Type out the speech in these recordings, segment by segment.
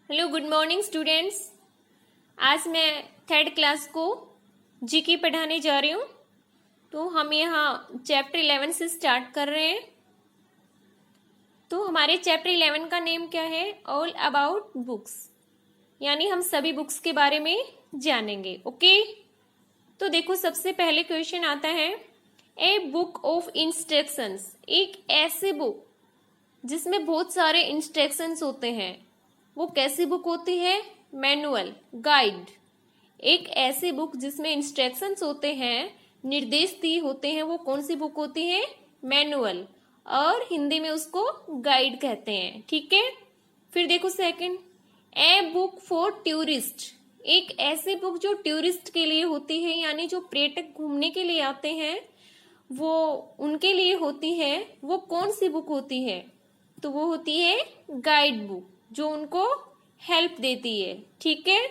Hello good morning students. आज मैं third class को जीके पढ़ाने जा रही हूँ। तो हम यहाँ चैप्टर 11 से स्टार्ट कर रहे हैं। तो हमारे चैप्टर 11 का नेम क्या है? ऑल अबाउट बुक्स, यानी हम सभी बुक्स के बारे में जानेंगे। ओके, तो देखो सबसे पहले क्वेश्चन आता है, ए बुक ऑफ इंस्ट्रक्शंस, एक ऐसी बुक जिसमें बहुत सारे इंस्ट्रक्शंस होते हैं, वो कैसी बुक होती है? Manual, guide. एक ऐसी बुक जिसमें इंस्ट्रक्शंस होते हैं, निर्देश दिए होते हैं, वो कौन सी बुक होती है? मैनुअल, और हिंदी में उसको गाइड कहते हैं। ठीक है, फिर देखो second, a book for tourist, एक ऐसी बुक जो टूरिस्ट के लिए होती है, यानी जो पर्यटक घूमने के लिए आते हैं वो उनके लिए होती है। वो कौन सी बुक होती है? तो वो होती है गाइड बुक, जो उनको हेल्प देती है। ठीक है,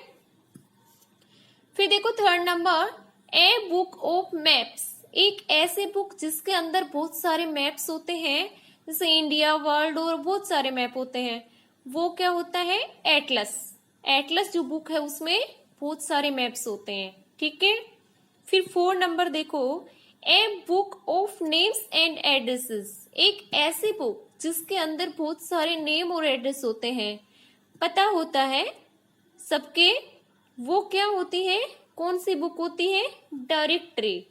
फिर देखो third number, a book of maps, एक ऐसी बुक जिसके अंदर बहुत सारे मैप्स होते हैं, जैसे इंडिया, वर्ल्ड और बहुत सारे मैप होते हैं, वो क्या होता है? एटलस। एटलस जो बुक है उसमें बहुत सारे मैप्स होते हैं। ठीक है, फिर 4 नंबर देखो, a book of names and addresses, एक ऐसी बुक जिसके अंदर बहुत सारे नेम और एड्रेस होते हैं, पता होता है सबके, वो क्या होती है? कौन सी बुक होती है? डायरेक्टरी,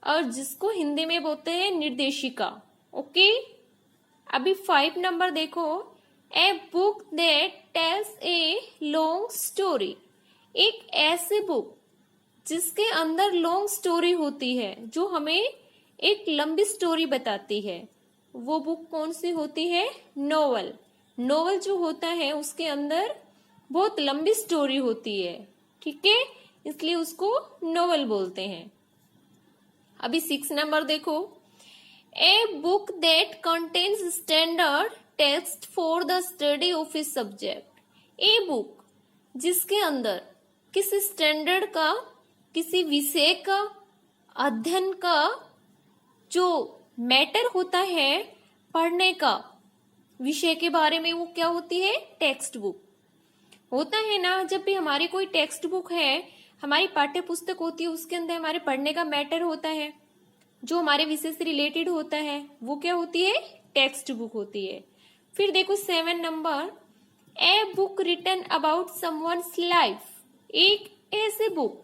और जिसको हिंदी में बोलते हैं निर्देशिका। ओके, अभी 5 नंबर देखो, a book that tells a long story, एक ऐसी बुक जिसके अंदर लॉन्ग स्टोरी होती है, जो हमें एक लंबी स्टोरी बताती है, वो बुक कौन सी होती है? नॉवल। नॉवल जो होता है उसके अंदर बहुत लंबी स्टोरी होती है। ठीक है, इसलिए उसको नॉवल बोलते हैं। अभी 6 नंबर देखो, a book that contains standard text for the study of a subject, a book जिसके अंदर किसी स्टैंडर्ड का, किसी विषय का, अध्ययन का जो मैटर होता है, पढ़ने का विषय के बारे में, वो क्या होती है? टेक्स्ट बुक होता है ना। जब भी हमारी कोई टेक्स्ट बुक है, हमारी पाठ्य पुस्तक होती है, उसके अंदर हमारे पढ़ने का मैटर होता है, जो हमारे विषय से रिलेटेड होता है, वो क्या होती है? टेक्स्ट बुक होती है। फिर देखो 7 number, a book written about someone's life, एक ऐसी बुक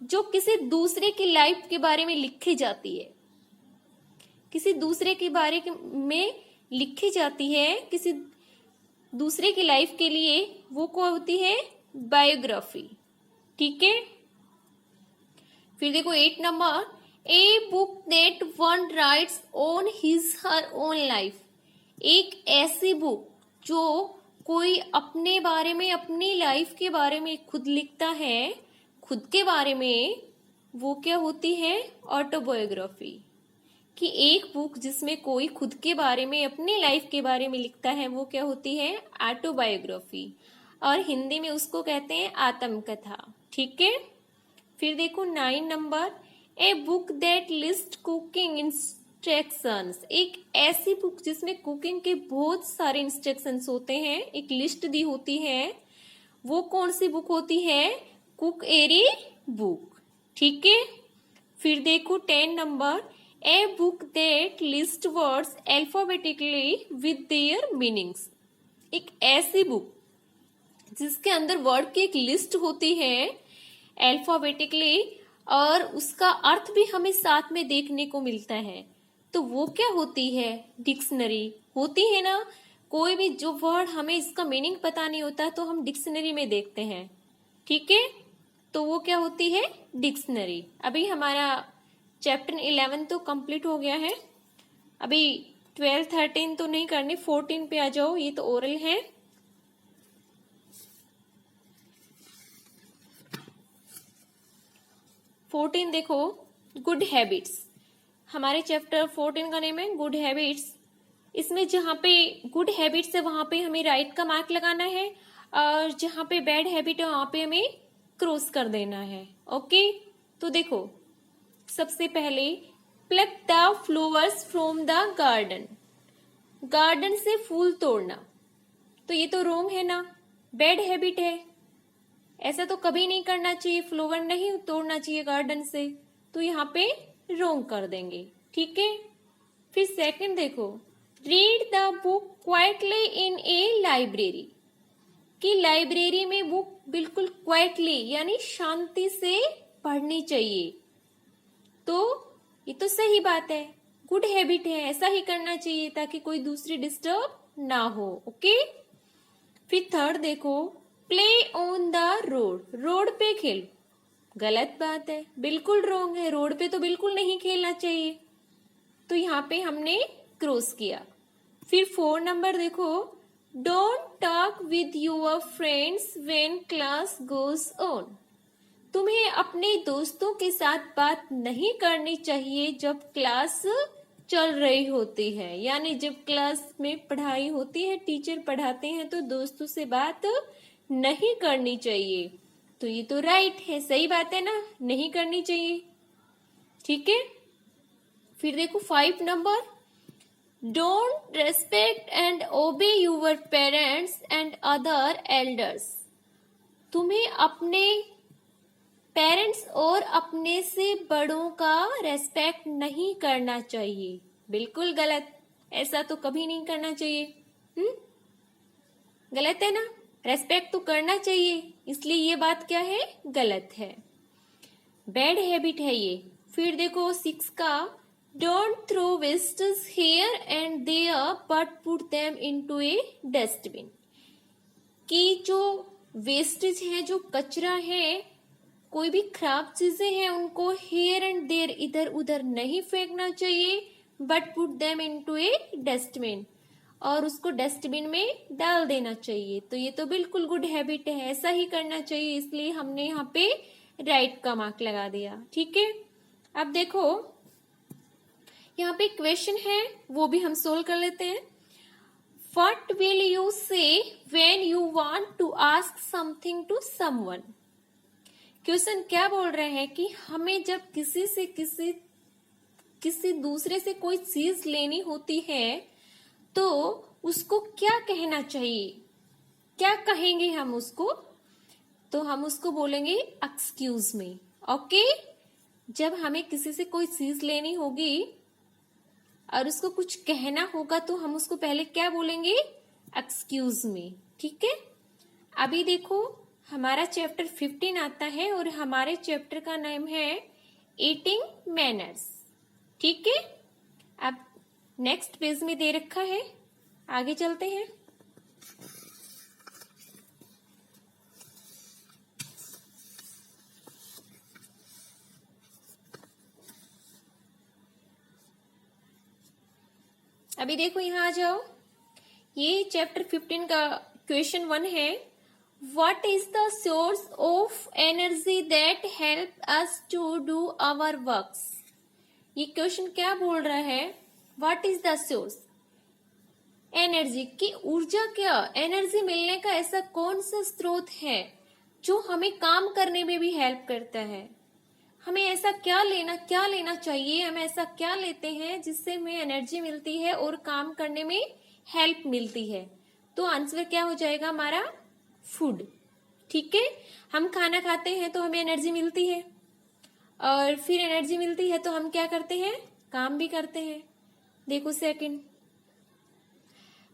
जो किसी दूसरे की लाइफ के बारे में लिखी जाती है, किसी दूसरे के बारे में लिखी जाती है, किसी दूसरे की लाइफ के लिए, वो क्या होती है? बायोग्राफी। ठीक है, फिर देखो 8 number, a book that one rights on his her own life, एक ऐसी बुक जो कोई अपने बारे में, अपनी लाइफ के बारे में खुद लिखता है, खुद के बारे में, वो क्या होती है? ऑटोबायोग्राफी। कि एक बुक जिसमें कोई खुद के बारे में, अपनी लाइफ के बारे में लिखता है, वो क्या होती है? ऑटोबायोग्राफी, और हिंदी में उसको कहते हैं आत्मकथा। ठीक है, फिर देखो 9 number, a book that list cooking instructions, एक ऐसी बुक जिसमें कुकिंग के बहुत सारे इंस्ट्रक्शंस होते हैं, एक लिस्ट दी होती है, वो कौन सी बुक होती है? कुकएरी बुक। ठीक है, फिर देखो 10 number, a book that list words alphabetically with their meanings, एक ऐसी बुक जिसके अंदर वर्ड की एक लिस्ट होती है अल्फाबेटिकली, और उसका अर्थ भी हमें साथ में देखने को मिलता है, तो वो क्या होती है? डिक्शनरी होती है ना। कोई भी जो वर्ड हमें इसका मीनिंग पता नहीं होता तो हम डिक्शनरी में देखते हैं। ठीक है, तो वो क्या होती है? डिक्शनरी। अभी हमारा चैप्टर 11 तो कंप्लीट हो गया है। अभी 12, 13 तो नहीं करनी, 14 पे आ जाओ, ये तो ओरल है। फोर्टीन देखो, गुड हैबिट्स, हमारे चैप्टर 14 का नेम है गुड हैबिट्स। इसमें जहाँ पे गुड हैबिट्स है वहां पे हमें राइट का मार्क लगाना है, और जहाँ पे बैड हैबिट है वहां पे हमें क्रॉस कर देना है। ओके, तो देखो सबसे पहले, plug the flowers from the garden, garden से फूल तोड़ना, तो ये तो रॉन्ग है ना। बैड हैबिट है, ऐसा तो कभी नहीं करना चाहिए, फ्लावर नहीं तोड़ना चाहिए गार्डन से, तो यहाँ पे रोंग कर देंगे। ठीक है, फिर सेकंड देखो, read the book quietly in A library, कि लाइब्रेरी में बुक बिल्कुल क्वाइटली यानी शांति से पढ़नी चाहिए। तो ये तो सही बात है, गुड हैबिट है, ऐसा ही करना चाहिए ताकि कोई दूसरी डिस्टर्ब ना हो। ओके, फिर थर्ड देखो, play on the road, road पे खेल, गलत बात है, बिल्कुल रॉन्ग है, रोड पे तो बिल्कुल नहीं खेलना चाहिए, तो यहाँ पे हमने क्रॉस किया। फिर 4 नंबर देखो, don't talk with your friends when class goes on, तुम्हें अपने दोस्तों के साथ बात नहीं करनी चाहिए जब क्लास चल रही होती है, यानी जब क्लास में पढ़ाई होती है, टीचर पढ़ाते हैं तो दोस्तों से बात नहीं करनी चाहिए। तो ये तो राइट है, सही बात है ना, नहीं करनी चाहिए। ठीक है, फिर देखो 5 नंबर, डोंट रेस्पेक्ट एंड ओबे your parents and other elders, तुम्हें अपने पेरेंट्स और अपने से बड़ों का रेस्पेक्ट नहीं करना चाहिए, बिल्कुल गलत, ऐसा तो कभी नहीं करना चाहिए। गलत है ना, रेस्पेक्ट तो करना चाहिए, इसलिए ये बात क्या है, गलत है, बैड हैबिट है ये। फिर देखो 6 का, don't throw wastage here and there but put them into a dustbin, कि जो वेस्टेज है, जो कचरा है, कोई भी खराब चीजें हैं उनको हियर एंड देयर इधर उधर नहीं फेंकना चाहिए, but put them into a dustbin, और उसको डस्टबिन में डाल देना चाहिए। तो ये तो बिल्कुल गुड हैबिट है, ऐसा ही करना चाहिए, इसलिए हमने यहाँ पे राइट का मार्क लगा दिया। ठीक है, अब देखो यहाँ पे क्वेश्चन है, वो भी हम सोल्व कर लेते हैं। What will you say when you want to ask something to someone? Question क्या बोल रहे हैं कि हमें जब किसी दूसरे से कोई चीज लेनी होती है तो उसको क्या कहना चाहिए, क्या कहेंगे हम उसको, तो हम उसको बोलेंगे एक्सक्यूज मी। ओके, जब हमें किसी से कोई चीज लेनी होगी और उसको कुछ कहना होगा तो हम उसको पहले क्या बोलेंगे, एक्सक्यूज मी। ठीक है, अभी देखो हमारा चैप्टर 15 आता है और हमारे चैप्टर का नाम है ईटिंग मैनर्स। ठीक है, अब नेक्स्ट पेज में दे रखा है, आगे चलते हैं। अभी देखो यहाँ आ जाओ, ये चैप्टर 15 का क्वेश्चन 1 है, What is the source of energy that help us to do our works? ये क्वेश्चन क्या बोल रहा है, What is the source? Energy की, ऊर्जा क्या, एनर्जी मिलने का ऐसा कौन सा स्रोत है जो हमें काम करने में भी हेल्प करता है। हमें ऐसा क्या लेना चाहिए, हम ऐसा क्या लेते हैं जिससे हमें एनर्जी मिलती है और काम करने में हेल्प मिलती है। तो आंसर क्या हो जाएगा हमारा, फूड। ठीक है, हम खाना खाते हैं तो हमें एनर्जी मिलती है, और फिर एनर्जी मिलती है तो हम क्या करते हैं, काम भी करते हैं। देखो second,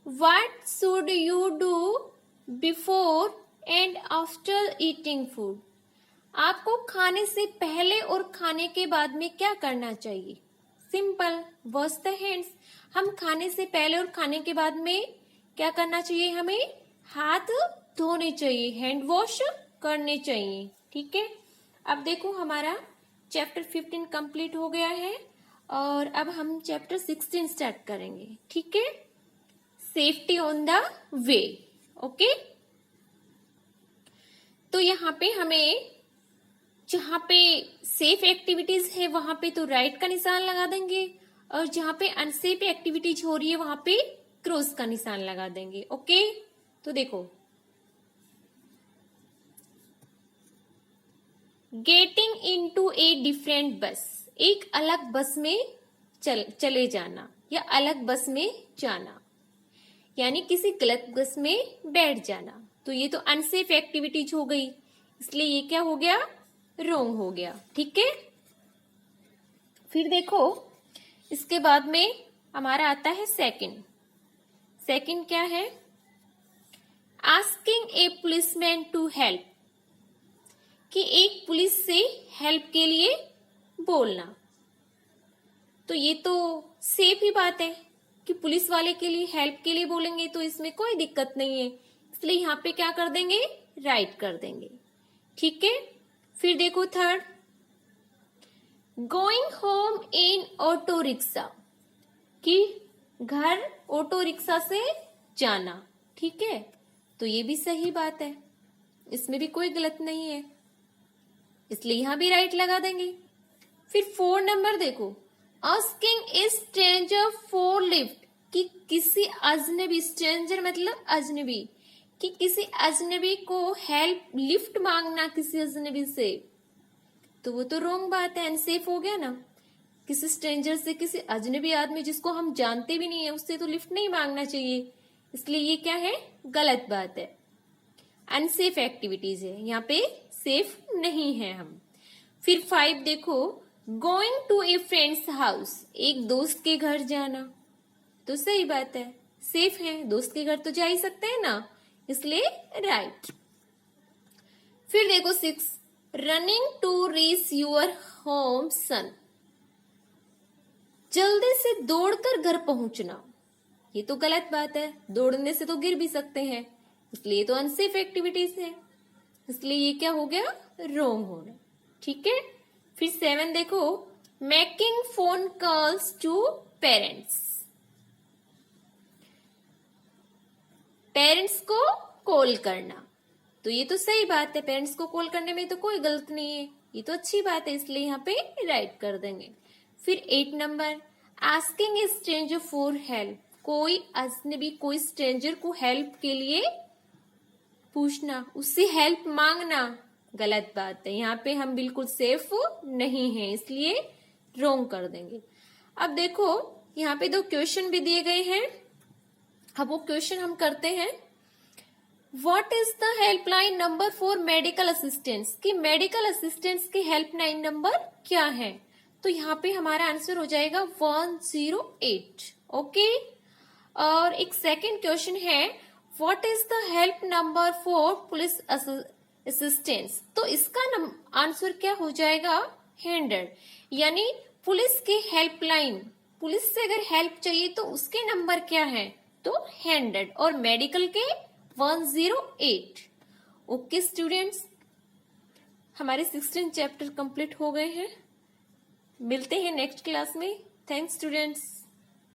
what should you do before and after eating food, आपको खाने से पहले और खाने के बाद में क्या करना चाहिए। सिंपल, वॉश द हैंड्स, हम खाने से पहले और खाने के बाद में क्या करना चाहिए, हमें हाथ धोने चाहिए, हैंड वॉश करने चाहिए। ठीक है, अब देखो हमारा चैप्टर 15 कंप्लीट हो गया है और अब हम चैप्टर 16 स्टार्ट करेंगे। ठीक है, safety on the way. Okay, तो यहाँ पे हमें जहाँ पे सेफ एक्टिविटीज है वहां पे तो राइट का निशान लगा देंगे, और जहाँ पे अनसेफ एक्टिविटीज हो रही है वहां पे क्रॉस का निशान लगा देंगे। ओके, तो देखो, गेटिंग इनटू ए डिफरेंट बस, एक अलग बस में चले जाना या अलग बस में जाना, यानी किसी गलत बस में बैठ जाना। तो ये तो अनसेफ एक्टिविटीज हो गई, इसलिए ये क्या हो गया, रॉन्ग हो गया। ठीक है, फिर देखो इसके बाद में हमारा आता है सेकंड। सेकंड क्या है, asking a policeman to help, कि एक पुलिस से हेल्प के लिए बोलना। तो ये तो सेफ ही बात है कि पुलिस वाले के लिए हेल्प के लिए बोलेंगे तो इसमें कोई दिक्कत नहीं है, इसलिए यहाँ पे क्या कर देंगे, राइट कर देंगे। ठीक है, फिर देखो third, going home in auto rickshaw, कि घर ऑटो रिक्शा से जाना। ठीक है, तो ये भी सही बात है, इसमें भी कोई गलत नहीं है, इसलिए यहां भी राइट लगा देंगे। फिर 4 नंबर देखो, asking A stranger for lift, कि किसी अजनबी, स्ट्रेंजर मतलब अजनबी, कि किसी अजनबी को हेल्प, लिफ्ट मांगना किसी अजनबी से, तो वो तो रॉन्ग बात है, अनसेफ हो गया ना। किसी स्ट्रेंजर से, किसी अजनबी आदमी जिसको हम जानते भी नहीं है, उससे तो लिफ्ट नहीं मांगना चाहिए, इसलिए ये क्या है, गलत बात है, अनसेफ एक्टिविटीज है, यहाँ पे सेफ नहीं है हम। फिर 5 देखो, going to a friend's house, एक दोस्त के घर जाना, तो सही बात है, सेफ है, दोस्त के घर तो जा ही सकते हैं ना, इसलिए राइट। फिर देखो 6, running to reach your home son, जल्दी से दौड़कर घर पहुंचना, ये तो गलत बात है, दौड़ने से तो गिर भी सकते हैं, इसलिए तो अनसेफ एक्टिविटीज है, इसलिए ये क्या हो गया, रॉन्ग होना। ठीक है, फिर 7 देखो, making phone calls to parents, parents को कॉल करना, तो ये तो सही बात है, पेरेंट्स को कॉल करने में तो कोई गलत नहीं है, ये तो अच्छी बात है, इसलिए यहाँ पे राइट कर देंगे। फिर 8 number, asking A stranger for help, कोई अजनबी, कोई स्ट्रेंजर को हेल्प के लिए पूछना, उससे हेल्प मांगना, गलत बात है, यहाँ पे हम बिल्कुल सेफ नहीं है, इसलिए रॉन्ग कर देंगे। अब देखो यहाँ पे 2 क्वेश्चन भी दिए गए हैं, अब वो क्वेश्चन हम करते हैं। What is the helpline number for medical assistance, कि मेडिकल असिस्टेंस की हेल्पलाइन नंबर क्या है, तो यहाँ पे हमारा आंसर हो जाएगा 108। ओके, और एक सेकंड क्वेश्चन है, what is the help number for police assistance, तो इसका आंसर क्या हो जाएगा, 100, यानी पुलिस की हेल्पलाइन, पुलिस से अगर हेल्प चाहिए तो उसके नंबर क्या है, तो 100, और मेडिकल के 108। ओके स्टूडेंट्स, हमारे 16 चैप्टर कंप्लीट हो गए हैं, मिलते हैं नेक्स्ट क्लास में। Thanks students.